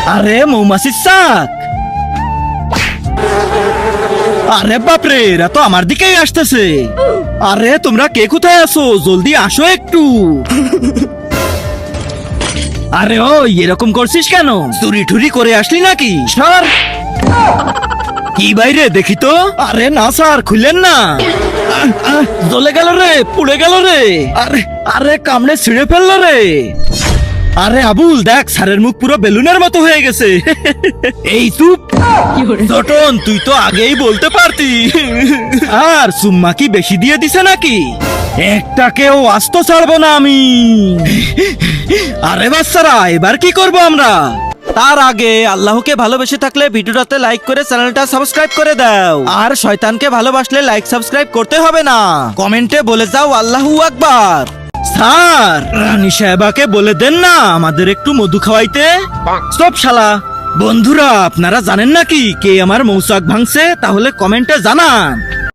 আরে মৌমাছির চাক। আরে বাপরে, এরা তো আমার দিকেই আসতেছে। আরে তোমরা কে কোথায় আছো, জলদি আসো একটু। আরে ও এরকম করছিস কেন, চুরি টুরি করে আসলি নাকি? সর। কি বাইরে দেখি তো। আরে না স্যার, খুললেন না। জ্বলে গেল রে, পুড়ে গেল রে। আরে আরে কামড়ে ছিঁড়ে ফেললো রে। আরে আবুল দেখ, স্যারের মুখ পুরো বেলুনের মতো হয়ে গেছে। এই চুপ ছোটন, তুই তো আগেই বলতে পারতি। আর সুম্মা কি বেশি দিয়ে দিছে নাকি? একটাকেও আস্ত ছাড়বো না আমি। আরে বাচ্চারা, এবার কি করব আমরা? তার আগে আল্লাহকে ভালোবেসে থাকলে ভিডিওটাতে লাইক করে চ্যানেলটা সাবস্ক্রাইব করে দাও। আর শয়তানকে ভালোবাসলে লাইক সাবস্ক্রাইব করতে হবে না, কমেন্টে বলে যাও আল্লাহু আকবার। স্যার, রানী সাহেবাকে বলে দেন না আমাদের একটু মধু খাওয়াইতে। সব শালা। বন্ধুরা, আপনারা জানেন নাকি কে আমার মৌচাক ভাঙছে? তাহলে কমেন্টে জানান।